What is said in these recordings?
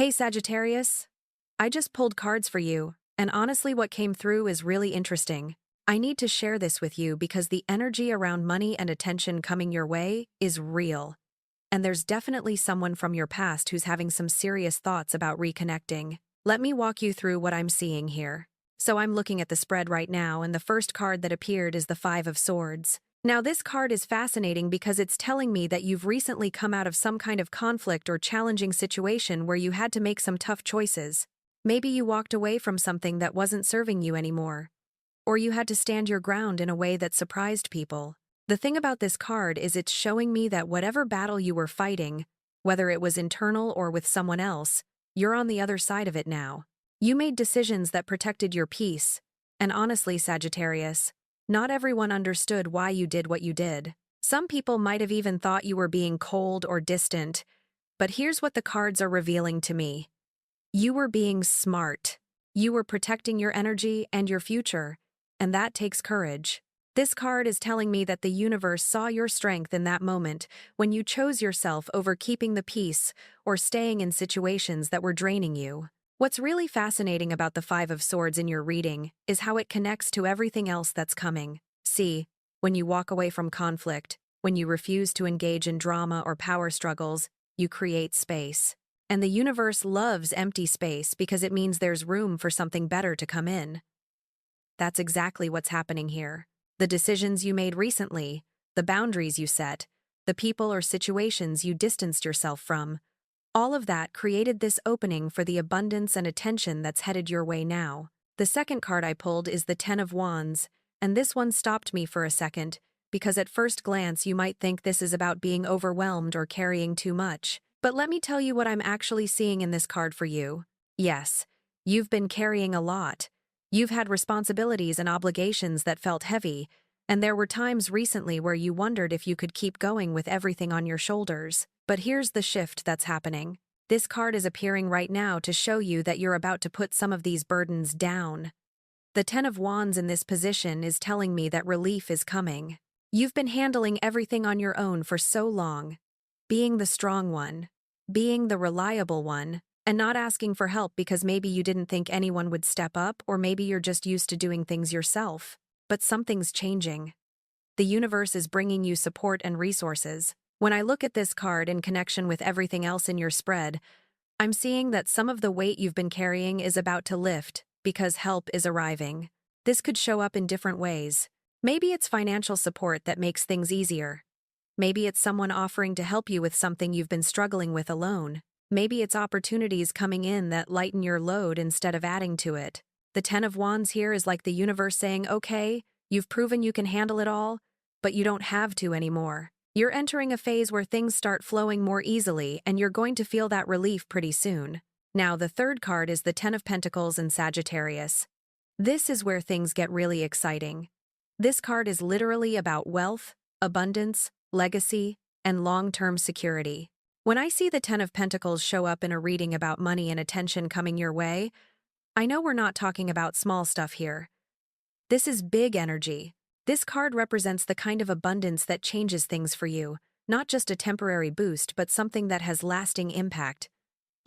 Hey Sagittarius, I just pulled cards for you, and honestly what came through is really interesting. I need to share this with you because the energy around money and attention coming your way is real. And there's definitely someone from your past who's having some serious thoughts about reconnecting. Let me walk you through what I'm seeing here. So I'm looking at the spread right now, and the first card that appeared is the Five of Swords. Now this card is fascinating because it's telling me that you've recently come out of some kind of conflict or challenging situation where you had to make some tough choices. Maybe you walked away from something that wasn't serving you anymore. Or you had to stand your ground in a way that surprised people. The thing about this card is it's showing me that whatever battle you were fighting, whether it was internal or with someone else, you're on the other side of it now. You made decisions that protected your peace. And honestly, Sagittarius, not everyone understood why you did what you did. Some people might have even thought you were being cold or distant, but here's what the cards are revealing to me. You were being smart. You were protecting your energy and your future, and that takes courage. This card is telling me that the universe saw your strength in that moment when you chose yourself over keeping the peace or staying in situations that were draining you. What's really fascinating about the Five of Swords in your reading is how it connects to everything else that's coming. See, when you walk away from conflict, when you refuse to engage in drama or power struggles, you create space. And the universe loves empty space because it means there's room for something better to come in. That's exactly what's happening here. The decisions you made recently, the boundaries you set, the people or situations you distanced yourself from, all of that created this opening for the abundance and attention that's headed your way now. The second card I pulled is the Ten of Wands, and this one stopped me for a second, because at first glance you might think this is about being overwhelmed or carrying too much. But let me tell you what I'm actually seeing in this card for you. Yes, you've been carrying a lot. You've had responsibilities and obligations that felt heavy, and there were times recently where you wondered if you could keep going with everything on your shoulders. But here's the shift that's happening. This card is appearing right now to show you that you're about to put some of these burdens down. The Ten of Wands in this position is telling me that relief is coming. You've been handling everything on your own for so long, being the strong one, being the reliable one, and not asking for help because maybe you didn't think anyone would step up, or maybe you're just used to doing things yourself. But something's changing. The universe is bringing you support and resources. When I look at this card in connection with everything else in your spread, I'm seeing that some of the weight you've been carrying is about to lift because help is arriving. This could show up in different ways. Maybe it's financial support that makes things easier. Maybe it's someone offering to help you with something you've been struggling with alone. Maybe it's opportunities coming in that lighten your load instead of adding to it. The Ten of Wands here is like the universe saying, okay, you've proven you can handle it all, but you don't have to anymore. You're entering a phase where things start flowing more easily, and you're going to feel that relief pretty soon. Now, the third card is the Ten of Pentacles in Sagittarius. This is where things get really exciting. This card is literally about wealth, abundance, legacy, and long-term security. When I see the Ten of Pentacles show up in a reading about money and attention coming your way, I know we're not talking about small stuff here. This is big energy. This card represents the kind of abundance that changes things for you, not just a temporary boost, but something that has lasting impact.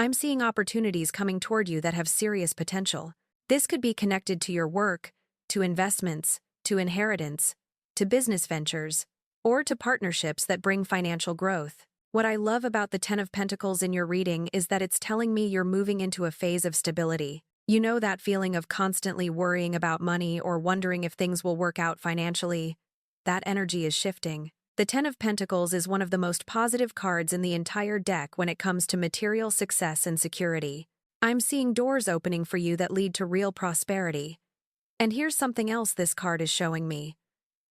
I'm seeing opportunities coming toward you that have serious potential. This could be connected to your work, to investments, to inheritance, to business ventures, or to partnerships that bring financial growth. What I love about the Ten of Pentacles in your reading is that it's telling me you're moving into a phase of stability. You know that feeling of constantly worrying about money or wondering if things will work out financially? That energy is shifting. The Ten of Pentacles is one of the most positive cards in the entire deck when it comes to material success and security. I'm seeing doors opening for you that lead to real prosperity. And here's something else this card is showing me.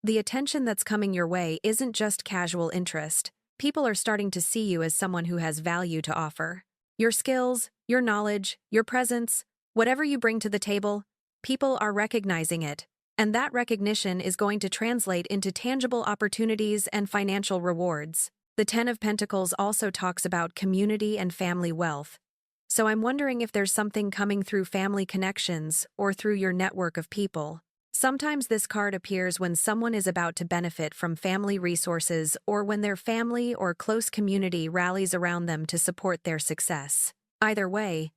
The attention that's coming your way isn't just casual interest. People are starting to see you as someone who has value to offer. Your skills, your knowledge, your presence, whatever you bring to the table, people are recognizing it, and that recognition is going to translate into tangible opportunities and financial rewards. The Ten of Pentacles also talks about community and family wealth, so I'm wondering if there's something coming through family connections or through your network of people. Sometimes this card appears when someone is about to benefit from family resources or when their family or close community rallies around them to support their success. Either way,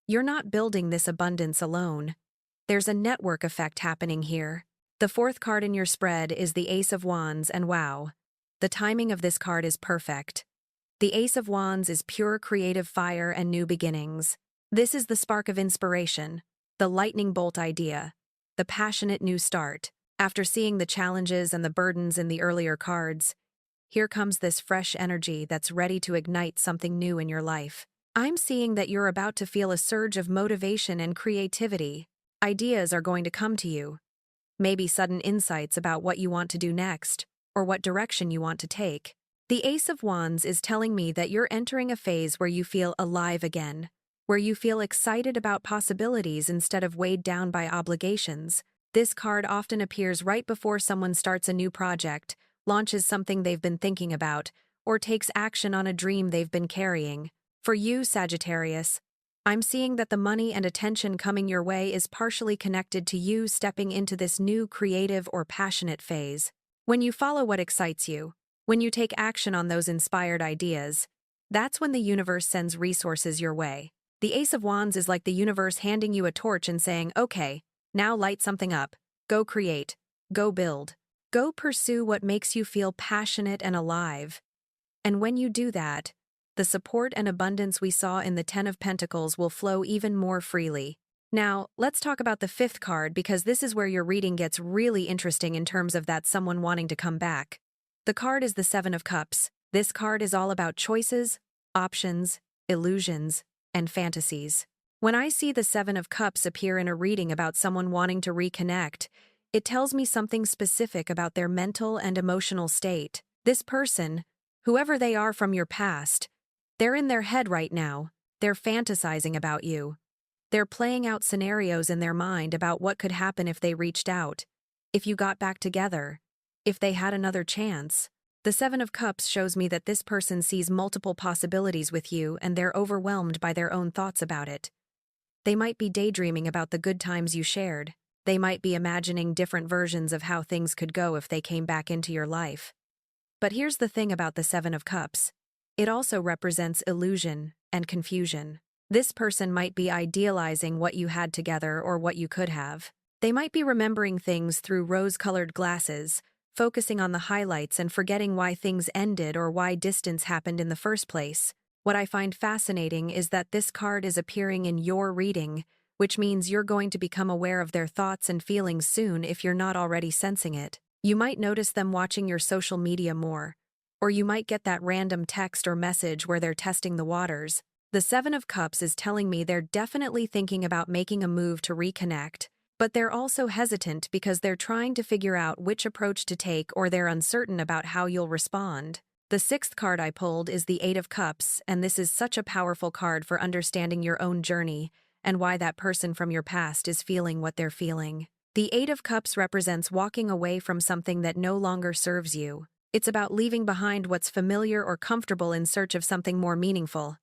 you're not building this abundance alone. There's a network effect happening here. The fourth card in your spread is the Ace of Wands, and wow, the timing of this card is perfect. The Ace of Wands is pure creative fire and new beginnings. This is the spark of inspiration, the lightning bolt idea, the passionate new start. After seeing the challenges and the burdens in the earlier cards, here comes this fresh energy that's ready to ignite something new in your life. I'm seeing that you're about to feel a surge of motivation and creativity. Ideas are going to come to you. Maybe sudden insights about what you want to do next, or what direction you want to take. The Ace of Wands is telling me that you're entering a phase where you feel alive again, where you feel excited about possibilities instead of weighed down by obligations. This card often appears right before someone starts a new project, launches something they've been thinking about, or takes action on a dream they've been carrying. For you, Sagittarius, I'm seeing that the money and attention coming your way is partially connected to you stepping into this new creative or passionate phase. When you follow what excites you, when you take action on those inspired ideas, that's when the universe sends resources your way. The Ace of Wands is like the universe handing you a torch and saying, okay, now light something up, go create, go build, go pursue what makes you feel passionate and alive. And when you do that, the support and abundance we saw in the Ten of Pentacles will flow even more freely. Now, let's talk about the fifth card because this is where your reading gets really interesting in terms of that someone wanting to come back. The card is the Seven of Cups. This card is all about choices, options, illusions, and fantasies. When I see the Seven of Cups appear in a reading about someone wanting to reconnect, it tells me something specific about their mental and emotional state. This person, whoever they are from your past, they're in their head right now. They're fantasizing about you. They're playing out scenarios in their mind about what could happen if they reached out, if you got back together, if they had another chance. The Seven of Cups shows me that this person sees multiple possibilities with you and they're overwhelmed by their own thoughts about it. They might be daydreaming about the good times you shared. They might be imagining different versions of how things could go if they came back into your life. But here's the thing about the Seven of Cups. It also represents illusion and confusion. This person might be idealizing what you had together or what you could have. They might be remembering things through rose-colored glasses, focusing on the highlights and forgetting why things ended or why distance happened in the first place. What I find fascinating is that this card is appearing in your reading, which means you're going to become aware of their thoughts and feelings soon if you're not already sensing it. You might notice them watching your social media more, or you might get that random text or message where they're testing the waters. The Seven of Cups is telling me they're definitely thinking about making a move to reconnect, but they're also hesitant because they're trying to figure out which approach to take or they're uncertain about how you'll respond. The sixth card I pulled is the Eight of Cups, and this is such a powerful card for understanding your own journey and why that person from your past is feeling what they're feeling. The Eight of Cups represents walking away from something that no longer serves you. It's about leaving behind what's familiar or comfortable in search of something more meaningful.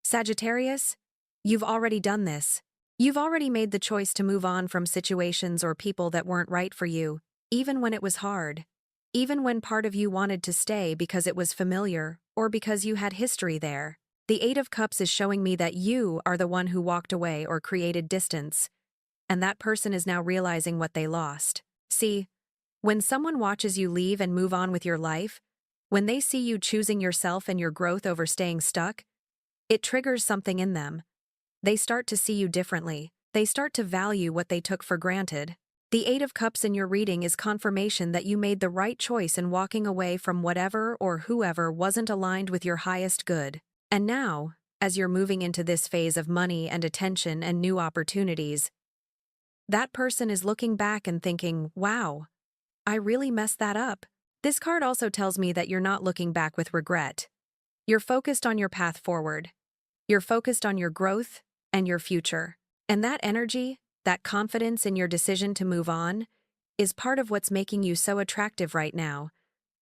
Sagittarius, you've already done this. You've already made the choice to move on from situations or people that weren't right for you, even when it was hard. Even when part of you wanted to stay because it was familiar or because you had history there. The Eight of Cups is showing me that you are the one who walked away or created distance, and that person is now realizing what they lost. See, when someone watches you leave and move on with your life, when they see you choosing yourself and your growth over staying stuck, it triggers something in them. They start to see you differently. They start to value what they took for granted. The Eight of Cups in your reading is confirmation that you made the right choice in walking away from whatever or whoever wasn't aligned with your highest good. And now, as you're moving into this phase of money and attention and new opportunities, that person is looking back and thinking, wow, I really messed that up. This card also tells me that you're not looking back with regret. You're focused on your path forward. You're focused on your growth and your future. And that energy, that confidence in your decision to move on, is part of what's making you so attractive right now.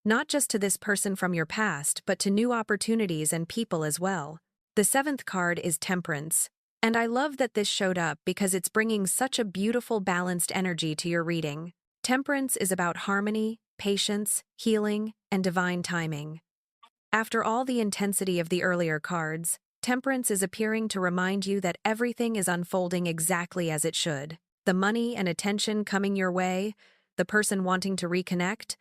Not just to this person from your past, but to new opportunities and people as well. The seventh card is Temperance. And I love that this showed up because it's bringing such a beautiful, balanced energy to your reading. Temperance is about harmony, patience, healing, and divine timing. After all the intensity of the earlier cards, Temperance is appearing to remind you that everything is unfolding exactly as it should. The money and attention coming your way, the person wanting to reconnect,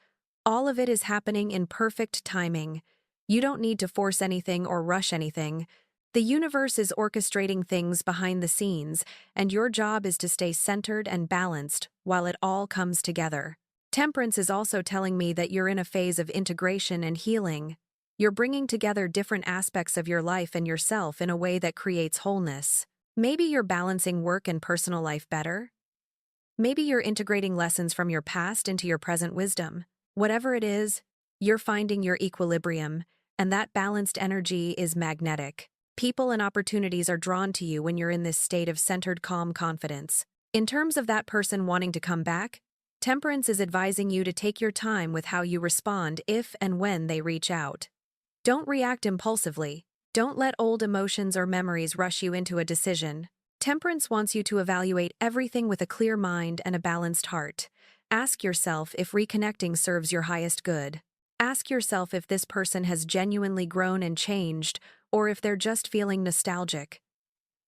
all of it is happening in perfect timing. You don't need to force anything or rush anything. The universe is orchestrating things behind the scenes, and your job is to stay centered and balanced while it all comes together. Temperance is also telling me that you're in a phase of integration and healing. You're bringing together different aspects of your life and yourself in a way that creates wholeness. Maybe you're balancing work and personal life better. Maybe you're integrating lessons from your past into your present wisdom. Whatever it is, you're finding your equilibrium, and that balanced energy is magnetic. People and opportunities are drawn to you when you're in this state of centered, calm confidence. In terms of that person wanting to come back, Temperance is advising you to take your time with how you respond if and when they reach out. Don't react impulsively. Don't let old emotions or memories rush you into a decision. Temperance wants you to evaluate everything with a clear mind and a balanced heart. Ask yourself if reconnecting serves your highest good. Ask yourself if this person has genuinely grown and changed, or if they're just feeling nostalgic.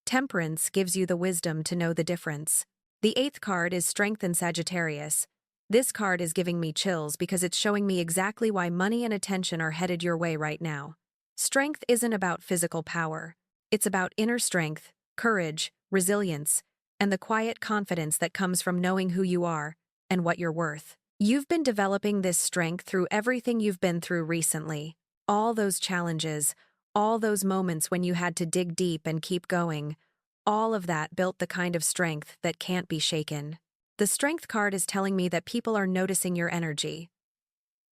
Temperance gives you the wisdom to know the difference. The 8th card is Strength in Sagittarius. This card is giving me chills because it's showing me exactly why money and attention are headed your way right now. Strength isn't about physical power. It's about inner strength, courage, resilience, and the quiet confidence that comes from knowing who you are and what you're worth. You've been developing this strength through everything you've been through recently. All those challenges, all those moments when you had to dig deep and keep going, all of that built the kind of strength that can't be shaken. The Strength card is telling me that people are noticing your energy.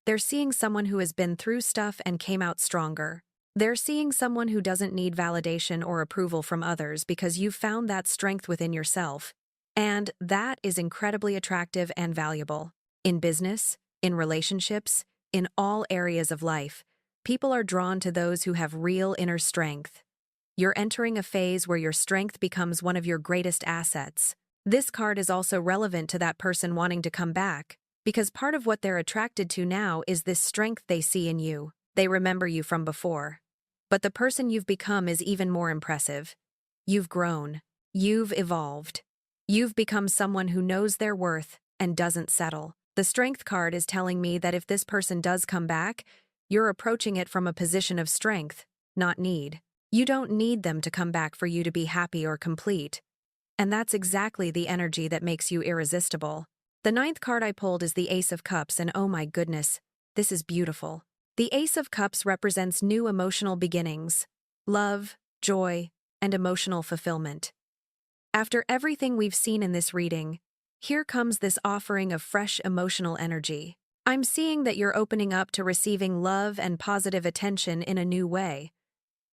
They're seeing someone who has been through stuff and came out stronger. They're seeing someone who doesn't need validation or approval from others because you've found that strength within yourself. And that is incredibly attractive and valuable. In business, in relationships, in all areas of life, people are drawn to those who have real inner strength. You're entering a phase where your strength becomes one of your greatest assets. This card is also relevant to that person wanting to come back, because part of what they're attracted to now is this strength they see in you. They remember you from before. But the person you've become is even more impressive. You've grown. You've evolved. You've become someone who knows their worth and doesn't settle. The Strength card is telling me that if this person does come back, you're approaching it from a position of strength, not need. You don't need them to come back for you to be happy or complete. And that's exactly the energy that makes you irresistible. The 9th card I pulled is the Ace of Cups, and oh my goodness, this is beautiful. The Ace of Cups represents new emotional beginnings, love, joy, and emotional fulfillment. After everything we've seen in this reading, here comes this offering of fresh emotional energy. I'm seeing that you're opening up to receiving love and positive attention in a new way.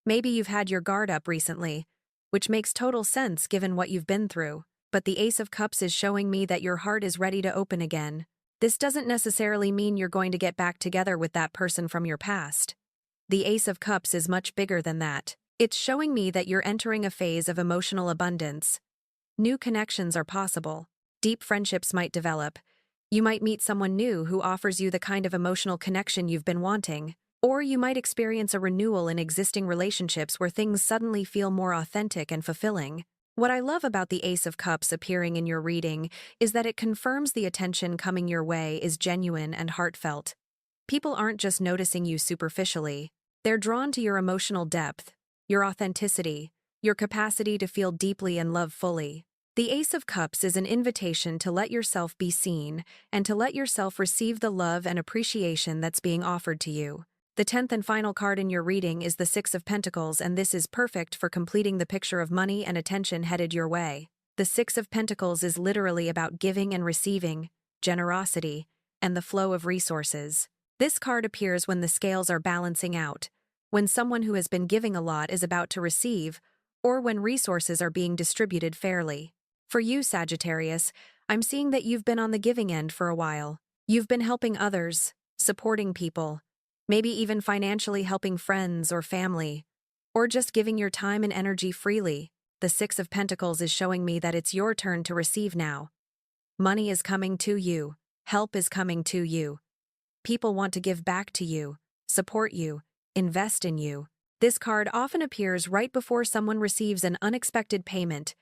Maybe you've had your guard up recently, which makes total sense given what you've been through, but the Ace of Cups is showing me that your heart is ready to open again. This doesn't necessarily mean you're going to get back together with that person from your past. The Ace of Cups is much bigger than that. It's showing me that you're entering a phase of emotional abundance. New connections are possible. Deep friendships might develop. You might meet someone new who offers you the kind of emotional connection you've been wanting. Or you might experience a renewal in existing relationships where things suddenly feel more authentic and fulfilling. What I love about the Ace of Cups appearing in your reading is that it confirms the attention coming your way is genuine and heartfelt. People aren't just noticing you superficially. They're drawn to your emotional depth, your authenticity, your capacity to feel deeply and love fully. The Ace of Cups is an invitation to let yourself be seen and to let yourself receive the love and appreciation that's being offered to you. The 10th and final card in your reading is the 6 of Pentacles, and this is perfect for completing the picture of money and attention headed your way. The 6 of Pentacles is literally about giving and receiving, generosity, and the flow of resources. This card appears when the scales are balancing out, when someone who has been giving a lot is about to receive, or when resources are being distributed fairly. For you, Sagittarius, I'm seeing that you've been on the giving end for a while. You've been helping others, supporting people, maybe even financially helping friends or family, or just giving your time and energy freely. The 6 of Pentacles is showing me that it's your turn to receive now. Money is coming to you. Help is coming to you. People want to give back to you, support you, invest in you. This card often appears right before someone receives an unexpected payment,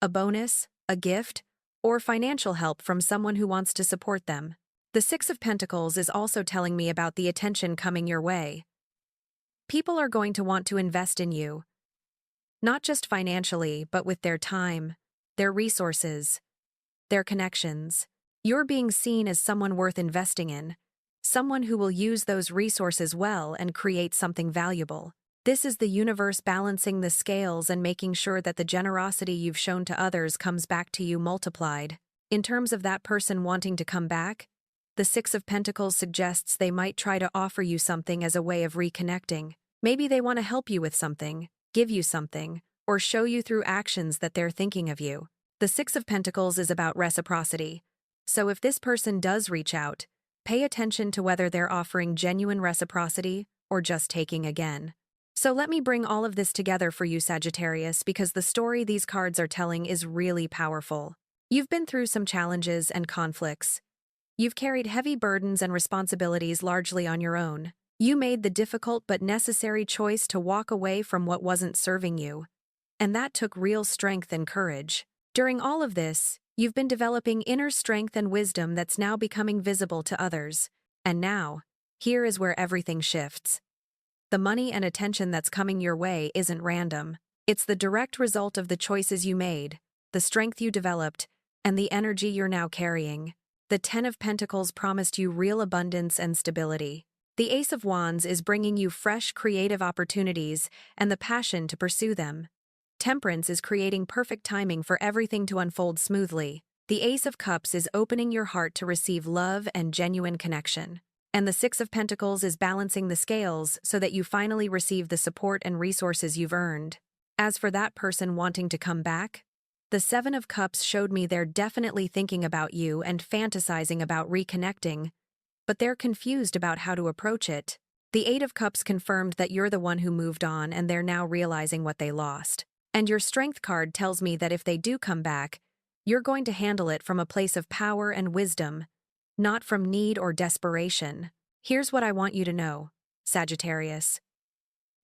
a bonus, a gift, or financial help from someone who wants to support them. The Six of Pentacles is also telling me about the attention coming your way. People are going to want to invest in you, not just financially, but with their time, their resources, their connections. You're being seen as someone worth investing in, someone who will use those resources well and create something valuable. This is the universe balancing the scales and making sure that the generosity you've shown to others comes back to you multiplied. In terms of that person wanting to come back, the Six of Pentacles suggests they might try to offer you something as a way of reconnecting. Maybe they want to help you with something, give you something, or show you through actions that they're thinking of you. The Six of Pentacles is about reciprocity. So if this person does reach out, pay attention to whether they're offering genuine reciprocity or just taking again. So let me bring all of this together for you, Sagittarius, because the story these cards are telling is really powerful. You've been through some challenges and conflicts. You've carried heavy burdens and responsibilities largely on your own. You made the difficult but necessary choice to walk away from what wasn't serving you. And that took real strength and courage. During all of this, you've been developing inner strength and wisdom that's now becoming visible to others. And now, here is where everything shifts. The money and attention that's coming your way isn't random. It's the direct result of the choices you made, the strength you developed, and the energy you're now carrying. The Ten of Pentacles promised you real abundance and stability. The Ace of Wands is bringing you fresh, creative opportunities and the passion to pursue them. Temperance is creating perfect timing for everything to unfold smoothly. The Ace of Cups is opening your heart to receive love and genuine connection. And the Six of Pentacles is balancing the scales so that you finally receive the support and resources you've earned. As for that person wanting to come back, the Seven of Cups showed me they're definitely thinking about you and fantasizing about reconnecting, but they're confused about how to approach it. The Eight of Cups confirmed that you're the one who moved on and they're now realizing what they lost. And your Strength card tells me that if they do come back, you're going to handle it from a place of power and wisdom, not from need or desperation. Here's what I want you to know, Sagittarius.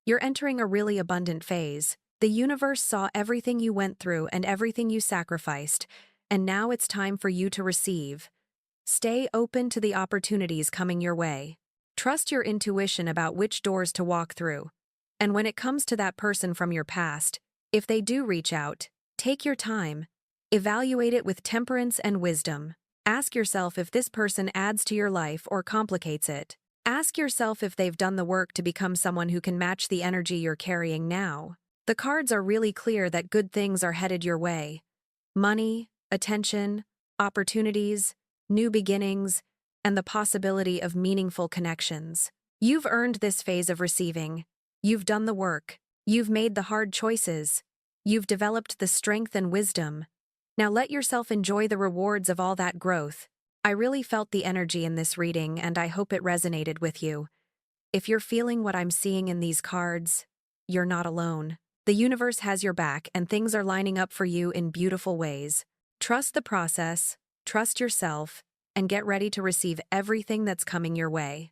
You're entering a really abundant phase. The universe saw everything you went through and everything you sacrificed, and now it's time for you to receive. Stay open to the opportunities coming your way. Trust your intuition about which doors to walk through. And when it comes to that person from your past, if they do reach out, take your time. Evaluate it with temperance and wisdom. Ask yourself if this person adds to your life or complicates it. Ask yourself if they've done the work to become someone who can match the energy you're carrying now. The cards are really clear that good things are headed your way. Money, attention, opportunities, new beginnings, and the possibility of meaningful connections. You've earned this phase of receiving. You've done the work. You've made the hard choices. You've developed the strength and wisdom. Now let yourself enjoy the rewards of all that growth. I really felt the energy in this reading, and I hope it resonated with you. If you're feeling what I'm seeing in these cards, you're not alone. The universe has your back, and things are lining up for you in beautiful ways. Trust the process, trust yourself, and get ready to receive everything that's coming your way.